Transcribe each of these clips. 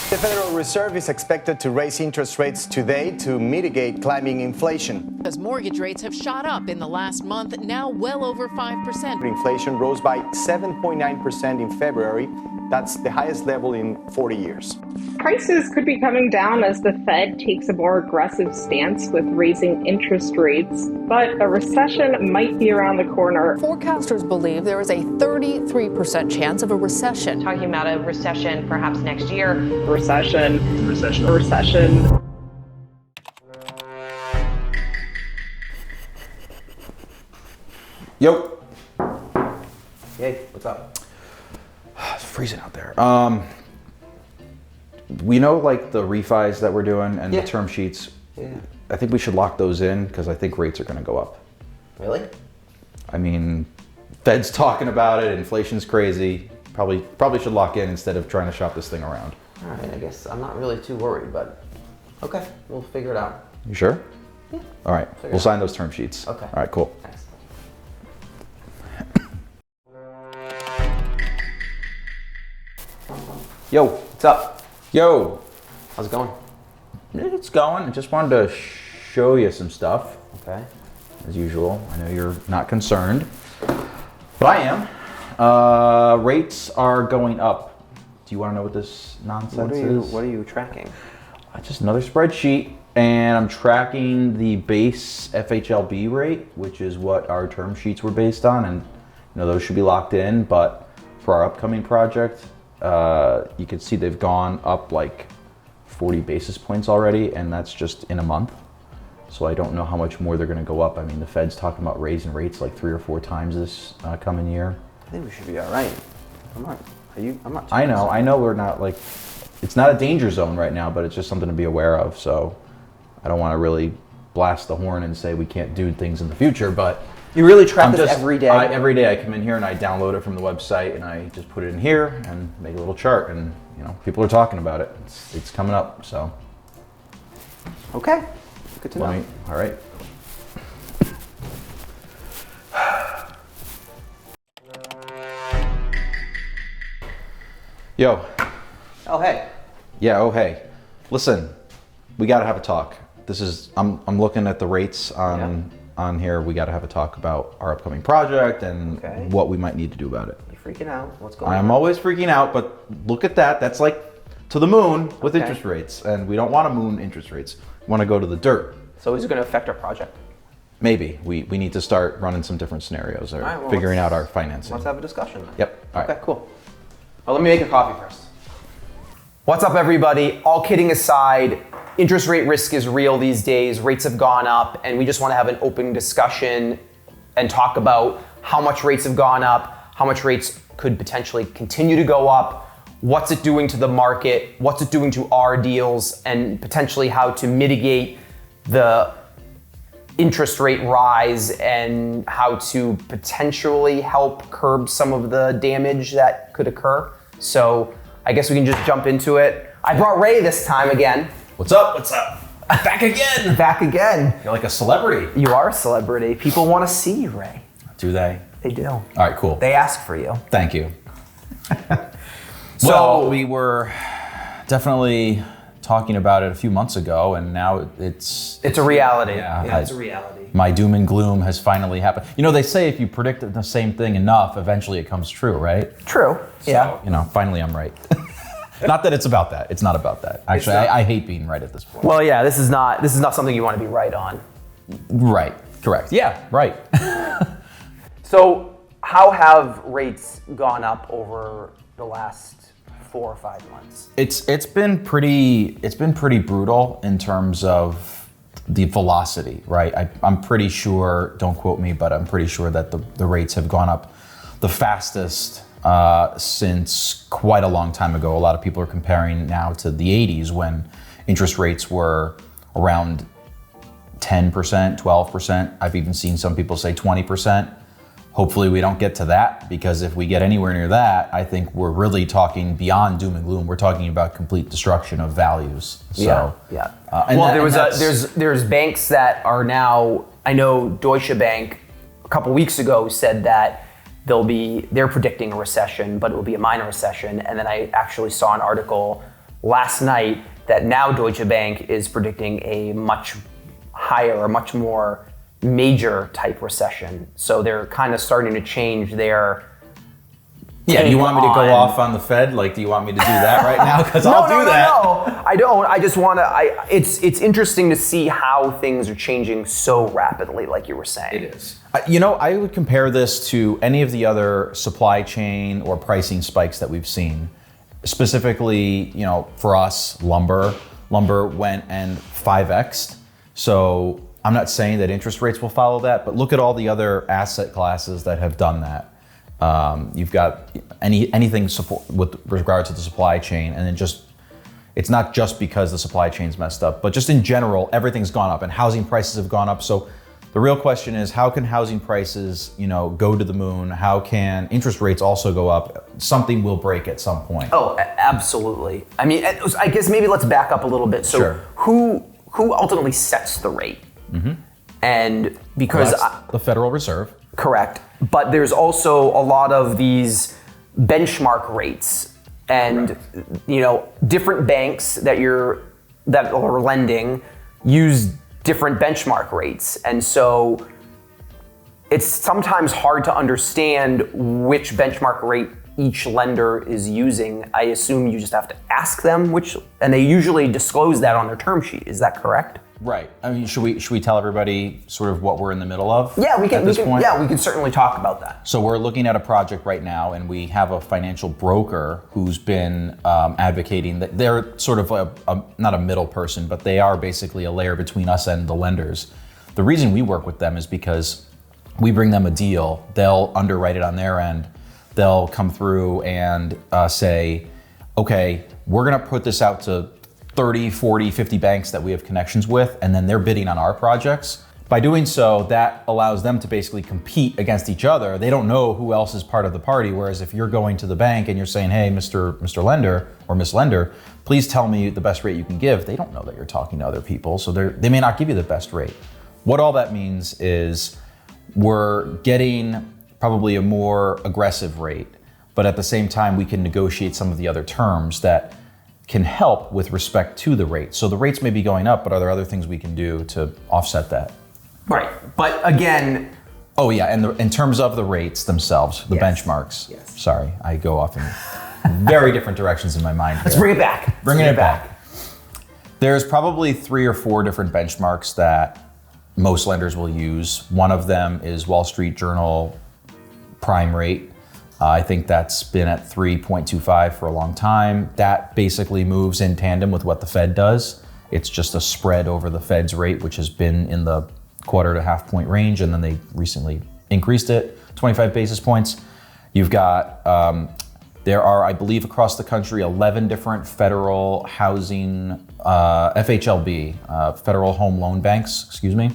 The Federal Reserve is expected to raise interest rates today to mitigate climbing inflation. As mortgage rates have shot up in the last month, now well over 5%. Inflation rose by 7.9% in February. That's the highest level in 40 years. Prices could be coming down as the Fed takes a more aggressive stance with raising interest rates, but a recession might be around the corner. Forecasters believe there is a 33% chance of a recession. Talking about a recession perhaps next year. Recession. Yo. Hey, what's up? It's freezing out there. We know like the refis that we're doing and the term sheets. Yeah. I think we should lock those in because I think rates are going to go up. Really? I mean, Fed's talking about it. Inflation's crazy. Probably should lock in instead of trying to shop this thing around. All right, I guess I'm not really too worried, but okay, we'll figure it out. You sure? Yeah. All right, we'll sign those term sheets. Okay. All right, cool. Thanks. Yo, what's up? Yo. How's it going? It's going. I just wanted to show you some stuff. Okay. As usual. I know you're not concerned, but I am. Rates are going up. Do you want to know what this nonsense is? What are you tracking? Just another spreadsheet, and I'm tracking the base FHLB rate, which is what our term sheets were based on, and those should be locked in. But for our upcoming project, you can see they've gone up like 40 basis points already, and that's just in a month. So I don't know how much more they're going to go up. I mean, the Fed's talking about raising rates like 3 or 4 times this coming year. I think we should be all right. I'm not. I know we're not like, it's not a danger zone right now, but it's just something to be aware of. So I don't want to really blast the horn and say we can't do things in the future, but you really track this every day? Every day I come in here and I download it from the website and I just put it in here and make a little chart, and people are talking about it. It's coming up, so. Okay, good to know. All right. Yo. Oh, hey. Yeah, oh, hey. Listen, we got to have a talk. I'm looking at the rates on here. We got to have a talk about our upcoming project and what we might need to do about it. You're freaking out. What's going on? I'm always freaking out, but look at that. That's like to the moon with interest rates, and we don't want to moon interest rates. We want to go to the dirt. So is it going to affect our project? Maybe. We need to start running some different scenarios or figuring out our financing. Let's have a discussion then. Yep. All right. Okay, cool. Well, let me make a coffee first. What's up, everybody? All kidding aside, interest rate risk is real these days. Rates have gone up, and we just want to have an open discussion and talk about how much rates have gone up, how much rates could potentially continue to go up, what's it doing to the market, what's it doing to our deals, and potentially how to mitigate the interest rate rise and how to potentially help curb some of the damage that could occur. So I guess we can just jump into it. I brought Ray this time again. What's up? What's up? Back again. Back again. You're like a celebrity. You are a celebrity. People want to see you, Ray. Do they? They do. All right, cool. They ask for you. Thank you. Well, we were definitely talking about it a few months ago, and now it's a reality. Yeah, it's a reality. My doom and gloom has finally happened. They say if you predict the same thing enough, eventually it comes true, right? True. So, finally I'm right. Not that it's about that. It's not about that. Actually, I hate being right at this point. Well, yeah, this is not something you want to be right on. Right. Correct. Yeah. Right. So, how have rates gone up over the last 4 or 5 months? It's been pretty brutal in terms of the velocity, right? I'm pretty sure, don't quote me, but I'm pretty sure that the rates have gone up the fastest since quite a long time ago. A lot of people are comparing now to the 80s when interest rates were around 10%, 12%. I've even seen some people say 20%. Hopefully we don't get to that, because if we get anywhere near that, I think we're really talking beyond doom and gloom. We're talking about complete destruction of values. So, yeah. There's banks that are now, I know Deutsche Bank a couple weeks ago said that they're predicting a recession, but it will be a minor recession. And then I actually saw an article last night that now Deutsche Bank is predicting a much higher or much more major type recession. So they're kind of starting to change their Yeah, do you want me to go on- off on the Fed? Like, do you want me to do that right now? Because I'll do that. No, I don't. I just want to. It's interesting to see how things are changing so rapidly, like you were saying. It is. I would compare this to any of the other supply chain or pricing spikes that we've seen. Specifically, for us, lumber went and 5x'd. So I'm not saying that interest rates will follow that, but look at all the other asset classes that have done that. You've got anything with regard to the supply chain, and then it's not just because the supply chain's messed up, but just in general, everything's gone up and housing prices have gone up. So the real question is, how can housing prices, go to the moon? How can interest rates also go up? Something will break at some point. Oh, absolutely. I mean, I guess maybe let's back up a little bit. So Sure. who ultimately sets the rate? Mm-hmm. And because That's the Federal Reserve. Correct. But there's also a lot of these benchmark rates, and different banks that are lending use different benchmark rates, and so it's sometimes hard to understand which benchmark rate each lender is using. I assume you just have to ask them which, and they usually disclose that on their term sheet. Is that correct? Right. I mean, should we tell everybody sort of what we're in the middle of? Yeah, we can. At this point? Yeah, we can certainly talk about that. So we're looking at a project right now, and we have a financial broker who's been advocating that they're sort of not a middle person, but they are basically a layer between us and the lenders. The reason we work with them is because we bring them a deal, they'll underwrite it on their end, they'll come through and say, okay, we're gonna put this out to 30, 40, 50 banks that we have connections with, and then they're bidding on our projects. By doing so, that allows them to basically compete against each other. They don't know who else is part of the party, whereas if you're going to the bank and you're saying, hey, Mr. Lender or Miss Lender, please tell me the best rate you can give, they don't know that you're talking to other people, so they may not give you the best rate. What all that means is we're getting probably a more aggressive rate, but at the same time, we can negotiate some of the other terms that can help with respect to the rate. So the rates may be going up, but are there other things we can do to offset that? Right. But again, Oh yeah, and in terms of the rates themselves, the Yes. benchmarks. Yes. Sorry, I go off in very different directions in my mind. let's here. bring it back. Bringing it back. There's probably 3 or 4 different benchmarks that most lenders will use. One of them is Wall Street Journal prime rate. I think that's been at 3.25 for a long time. That basically moves in tandem with what the Fed does. It's just a spread over the Fed's rate, which has been in the 1/4 to 1/2 point range, and then they recently increased it 25 basis points. You've got, there are, I believe, across the country, 11 different federal housing, FHLB, federal home loan banks, excuse me.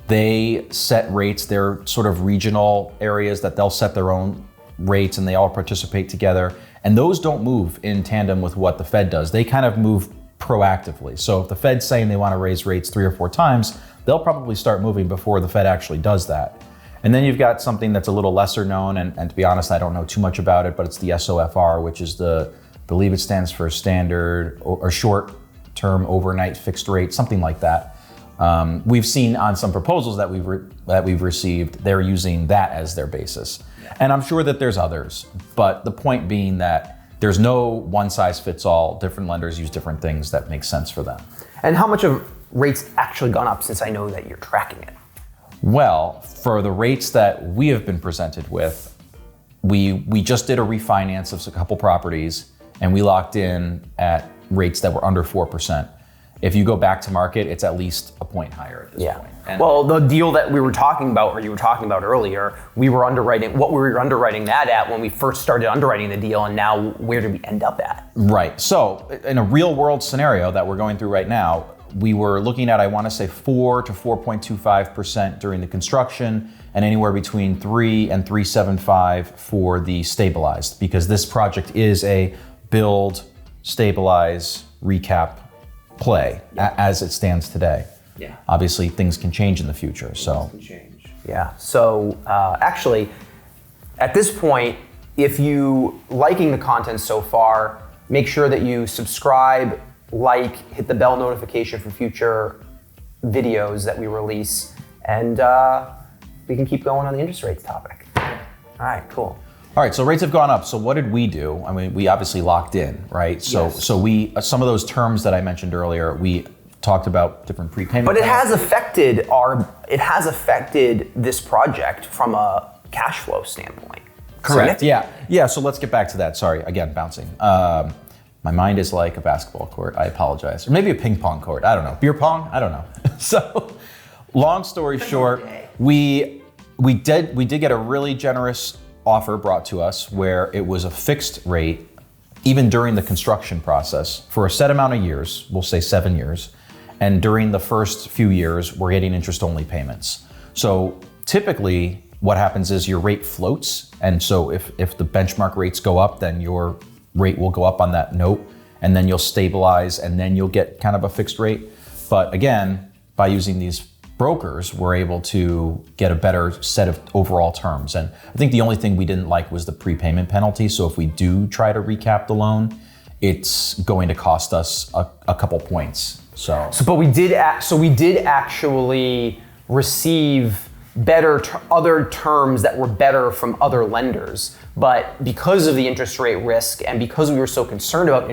They set rates. They're sort of regional areas that they'll set their own rates, and they all participate together. And those don't move in tandem with what the Fed does. They kind of move proactively. So if the Fed's saying they want to raise rates 3 or 4 times, they'll probably start moving before the Fed actually does that. And then you've got something that's a little lesser known, and to be honest, I don't know too much about it, but it's the SOFR, which is I believe it stands for standard or short-term overnight fixed rate, something like that. We've seen on some proposals that we've received, they're using that as their basis. And I'm sure that there's others, but the point being that there's no one size fits all. Different lenders use different things that make sense for them. And how much have rates actually gone up, since I know that you're tracking it? Well, for the rates that we have been presented with, we just did a refinance of a couple properties, and we locked in at rates that were under 4%. If you go back to market, it's at least a point higher at this point. And well, the deal that we were talking about, or you were talking about earlier, we were underwriting that at when we first started underwriting the deal, and now where did we end up at? Right. So in a real world scenario that we're going through right now, we were looking at, I want to say 4 to 4.25% during the construction, and anywhere between 3 and 3.75 for the stabilized, because this project is a build, stabilize, recap play as it stands today. Yeah. Obviously, things can change in the future. So Yeah. So actually, at this point, if you liking the content so far, Make sure that you subscribe, like, hit the bell notification for future videos that we release, and we can keep going on the interest rates topic. All right, cool. All right, so rates have gone up. So what did we do? I mean, we obviously locked in, right? So Yes. so we some of those terms that I mentioned earlier, we talked about different prepayment. But it penalties. has affected this project from a cash flow standpoint. Correct. So Yeah. So let's get back to that. Sorry, again, bouncing. My mind is like a basketball court. I apologize. Or maybe a ping pong court. I don't know. Beer pong? I don't know. So, long story short, we did get a really generous offer brought to us where it was a fixed rate, even during the construction process, for a set amount of years. We'll say 7 years. And during the first few years, we're getting interest-only payments. So typically, what happens is your rate floats, and so if the benchmark rates go up, then your rate will go up on that note, and then you'll stabilize, and then you'll get kind of a fixed rate. But again, by using these brokers, we're able to get a better set of overall terms. And I think the only thing we didn't like was the prepayment penalty. So if we do try to recap the loan, it's going to cost us a couple points. But we did actually receive other terms that were better from other lenders. But because of the interest rate risk and because we were so concerned about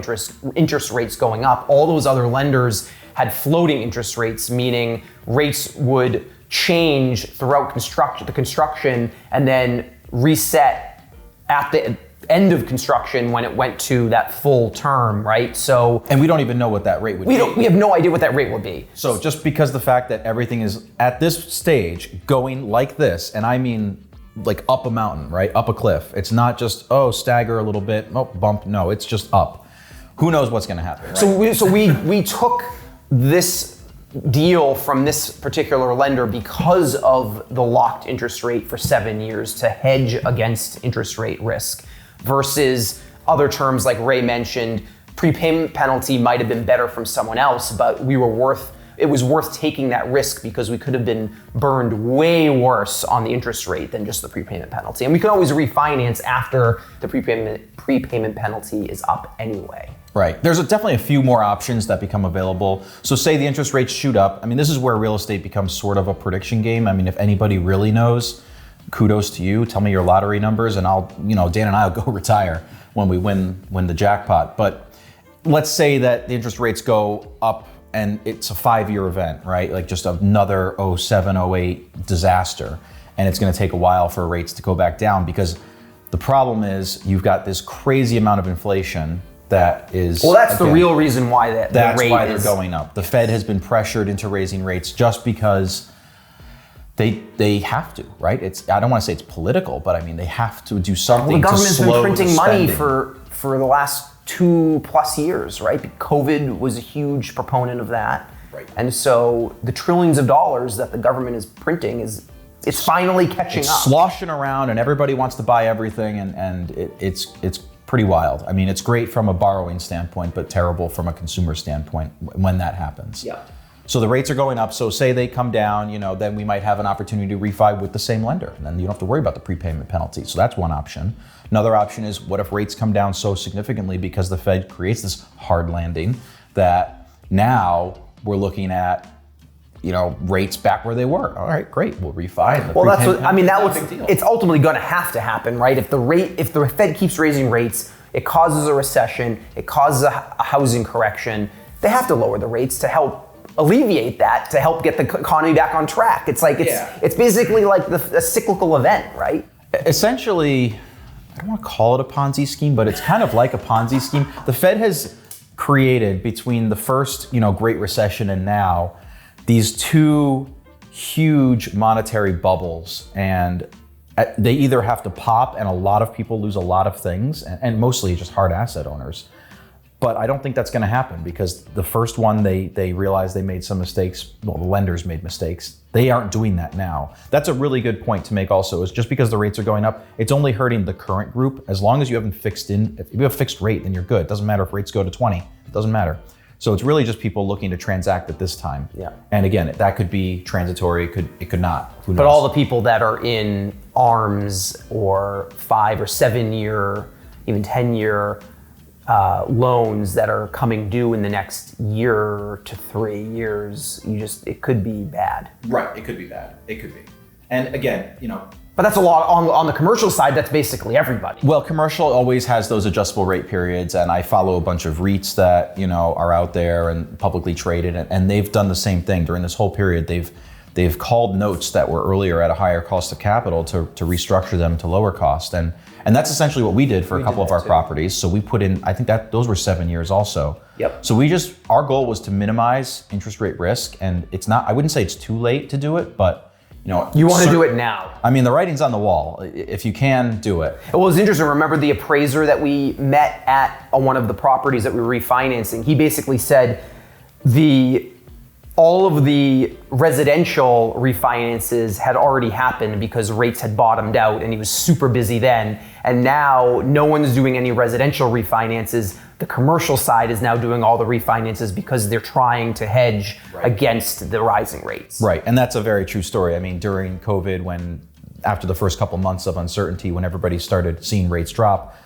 interest rates going up, all those other lenders had floating interest rates, meaning rates would change throughout the construction and then reset at the end of construction when it went to that full term, right? So, and we don't even know what that rate would be. We have no idea what that rate will be. So just because the fact that everything is at this stage going like this, and I mean like up a mountain, right? Up a cliff. It's not just, stagger a little bit, bump. No, it's just up. Who knows what's gonna happen, right? So we took this deal from this particular lender because of the locked interest rate for 7 years to hedge against interest rate risk, versus other terms like Ray mentioned. Prepayment penalty might have been better from someone else, but it was worth taking that risk because we could have been burned way worse on the interest rate than just the prepayment penalty. And we can always refinance after the prepayment penalty is up anyway. Right. There's definitely a few more options that become available. So say the interest rates shoot up. I mean, this is where real estate becomes sort of a prediction game. I mean, if anybody really knows, kudos to you. Tell me your lottery numbers and Dan and I will go retire when we win the jackpot. But let's say that the interest rates go up and it's a 5-year event, right? Like just another 07, 08 disaster. And it's going to take a while for rates to go back down, because the problem is you've got this crazy amount of inflation that is... Well, that's the real reason why that's why they're going up. The Fed has been pressured into raising rates just because they have to, right? I don't want to say it's political, but I mean, they have to do something to slow the government's been printing money spending. for the last 2+ years, right? COVID was a huge proponent of that. Right. And so the trillions of dollars that the government is printing it's finally catching up. Sloshing around and everybody wants to buy everything, and it's pretty wild. I mean, it's great from a borrowing standpoint, but terrible from a consumer standpoint when that happens. Yeah. So the rates are going up. So say they come down, then we might have an opportunity to refi with the same lender. And then you don't have to worry about the prepayment penalty. So that's one option. Another option is, what if rates come down so significantly because the Fed creates this hard landing that now we're looking at, rates back where they were. All right, great, we'll refi. Well, it's ultimately going to have to happen, right? If the Fed keeps raising rates, it causes a recession, it causes a housing correction. They have to lower the rates to help alleviate that, to help get the economy back on track. It's basically like a cyclical event, right? Essentially, I don't want to call it a Ponzi scheme, but it's kind of like a Ponzi scheme. The Fed has created, between the first, Great Recession and now, these two huge monetary bubbles, and they either have to pop and a lot of people lose a lot of things, and mostly just hard asset owners. But I don't think that's going to happen, because the first one, they realized they made some mistakes. Well, the lenders made mistakes. They aren't doing that now. That's a really good point to make also, is just because the rates are going up, it's only hurting the current group. As long as you haven't if you have a fixed rate, then you're good. It doesn't matter if rates go to 20, it doesn't matter. So it's really just people looking to transact at this time. Yeah. And again, that could be transitory, it could not. Who knows? But all the people that are in ARMs or 5 or 7 year, even 10-year loans that are coming due in the next year to 3 years, it could be bad. Right, it could be bad. It could be. And again, But that's a lot on the commercial side. That's basically everybody. well, commercial always has those adjustable rate periods, and I follow a bunch of REITs that are out there and publicly traded, and they've done the same thing during this whole period. They've called notes that were earlier at a higher cost of capital to restructure them to lower cost, and that's essentially what we did for a couple of our properties. So we put in, I think that those were 7 years also. Yep. So our goal was to minimize interest rate risk, and I wouldn't say it's too late to do it, but You want to do it now. I mean, the writing's on the wall. If you can, do it. Well, it's interesting. Remember the appraiser that we met at one of the properties that we were refinancing? He basically said all of the residential refinances had already happened because rates had bottomed out, and he was super busy then. And now no one's doing any residential refinances. The commercial side is now doing all the refinances because they're trying to hedge against the rising rates. Right, and that's a very true story. I mean, during COVID, after the first couple months of uncertainty, when everybody started seeing rates drop,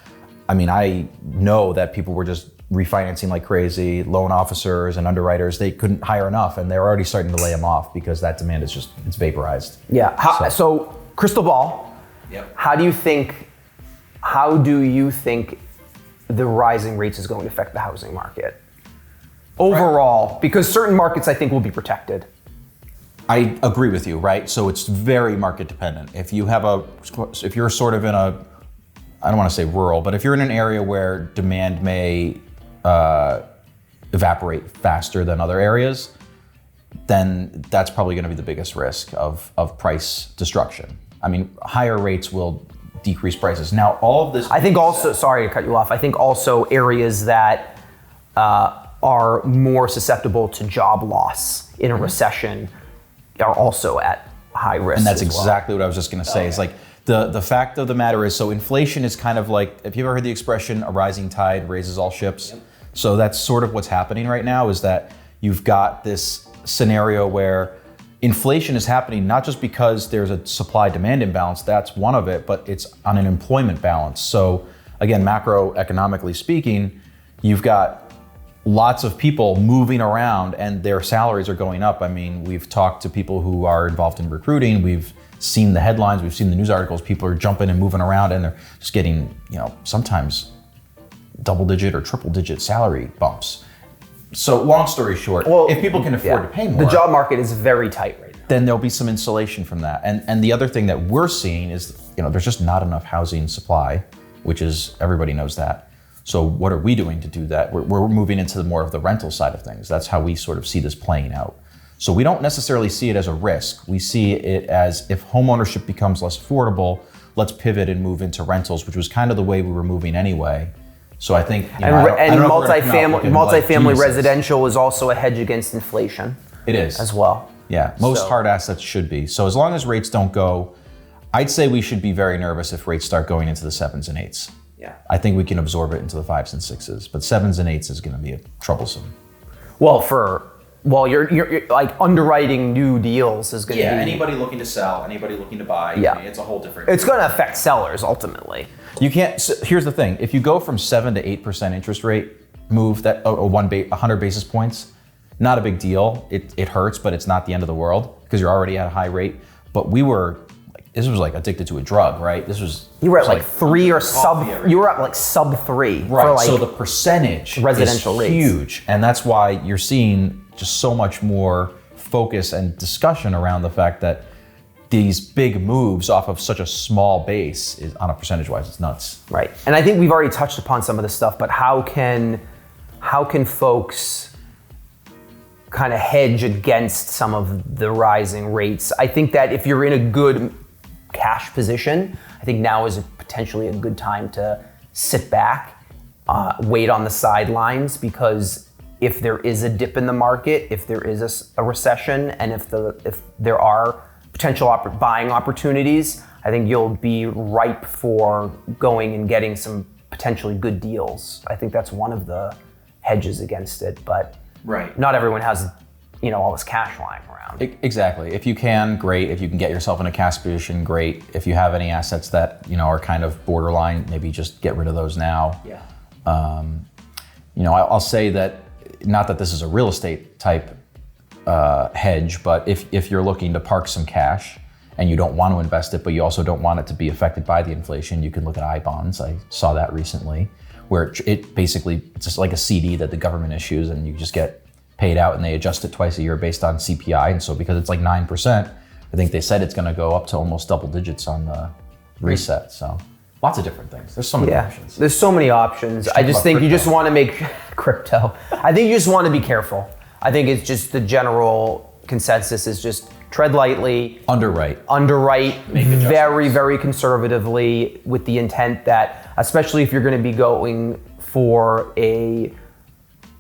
I mean, I know that people were just refinancing like crazy. Loan officers and underwriters, they couldn't hire enough, and they're already starting to lay them off because that demand is it's vaporized. Yeah. So crystal ball. Yep. How do you think the rising rates is going to affect the housing market overall? Because certain markets, I think, will be protected. I agree with you, right? So it's very market dependent. If you're sort of in I don't want to say rural, but if you're in an area where demand may evaporate faster than other areas, then that's probably going to be the biggest risk of price destruction. I mean, higher rates will decrease prices. Now, all of this... I think also, sorry to cut you off, I think also areas that are more susceptible to job loss in a recession are also at high risk. And that's exactly what I was just going to say. It's like the fact of the matter is, so inflation is kind of like, have you ever heard the expression, a rising tide raises all ships? Yep. So that's sort of what's happening right now, is that you've got this scenario where inflation is happening not just because there's a supply-demand imbalance, that's one of it, but it's on an employment balance. So again, macroeconomically speaking, you've got lots of people moving around and their salaries are going up. I mean, we've talked to people who are involved in recruiting, we've seen the headlines, we've seen the news articles, people are jumping and moving around and they're just getting, sometimes double-digit or triple-digit salary bumps. So long story short, if people can afford to pay more, the job market is very tight right now. Then there'll be some insulation from that. And the other thing that we're seeing is, there's just not enough housing supply, which is, everybody knows that. So what are we doing to do that? We're moving into more of the rental side of things. That's how we sort of see this playing out. So we don't necessarily see it as a risk. We see it as, if homeownership becomes less affordable, let's pivot and move into rentals, which was kind of the way we were moving anyway. So I think, multifamily residential is also a hedge against inflation. It is as well. Yeah, most hard assets should be. So as long as rates don't go, I'd say we should be very nervous if rates start going into the 7s and 8s. Yeah, I think we can absorb it into the 5s and 6s, but 7s and 8s is going to be troublesome. Well, you're like underwriting new deals is going to be... anybody looking to sell, anybody looking to buy, yeah. I mean, it's a whole different... It's going to affect sellers ultimately. You can't... So here's the thing. If you go from 7 to 8% interest rate move, 100 basis points, not a big deal. It hurts, but it's not the end of the world because you're already at a high rate. But this was like addicted to a drug, right? You were at like 3 or sub. You were at like sub 3. Right. For like so the percentage residential is rates. Huge, and that's why you're seeing just so much more focus and discussion around the fact that these big moves off of such a small base is, on a percentage-wise, it's nuts. Right. And I think we've already touched upon some of this stuff, but how can folks kind of hedge against some of the rising rates? I think that if you're in a good cash position, I think now is potentially a good time to sit back, wait on the sidelines, because if there is a dip in the market, if there is a recession, and if there are potential buying opportunities, I think you'll be ripe for going and getting some potentially good deals. I think that's one of the hedges against it, but not everyone has all this cash lying around. Exactly. If you can, great. If you can get yourself in a cash position, great. If you have any assets that are kind of borderline, maybe just get rid of those now. Yeah. I'll say that, not that this is a real estate type hedge, but if you're looking to park some cash and you don't want to invest it, but you also don't want it to be affected by the inflation, you can look at I-bonds. I saw that recently, where it basically, it's just like a CD that the government issues, and you just get paid out, and they adjust it twice a year based on CPI. And so because it's like 9%, I think they said it's going to go up to almost double digits on the reset. So lots of different things. There's so many options. There's so many options. I just think you just want to make crypto. I think you just want to be careful. I think it's just the general consensus is just tread lightly. Underwrite very, very conservatively, with the intent that, especially if you're going to be going for a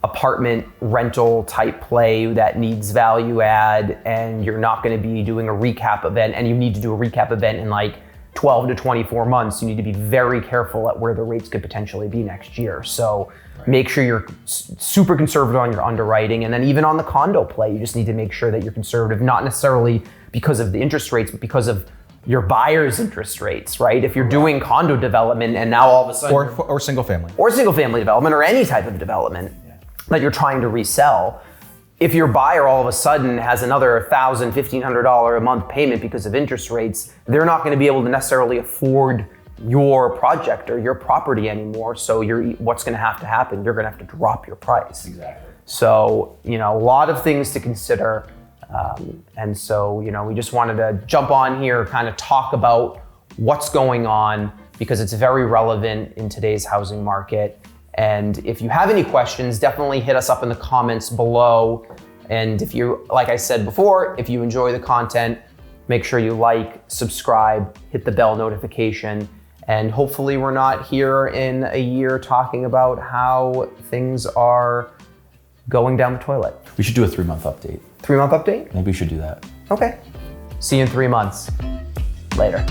apartment rental type play that needs value add, and you're not going to be doing a recap event, and you need to do a recap event in like 12 to 24 months, you need to be very careful at where the rates could potentially be next year. So make sure you're super conservative on your underwriting. And then even on the condo play, you just need to make sure that you're conservative, not necessarily because of the interest rates, but because of your buyer's interest rates, right? If you're doing condo development and now all of a sudden... Or single family. Or single family development, or any type of development that you're trying to resell. If your buyer all of a sudden has another $1,000, $1,500 a month payment because of interest rates, they're not going to be able to necessarily afford your project or your property anymore. So what's going to happen? You're going to have to drop your price. Exactly. So, a lot of things to consider. And so, we just wanted to jump on here, kind of talk about what's going on, because it's very relevant in today's housing market. And if you have any questions, definitely hit us up in the comments below. And if you, like I said before, if you enjoy the content, make sure you like, subscribe, hit the bell notification, and hopefully we're not here in a year talking about how things are going down the toilet. We should do a 3-month update. 3-month update? Maybe we should do that. Okay. See you in 3 months. Later.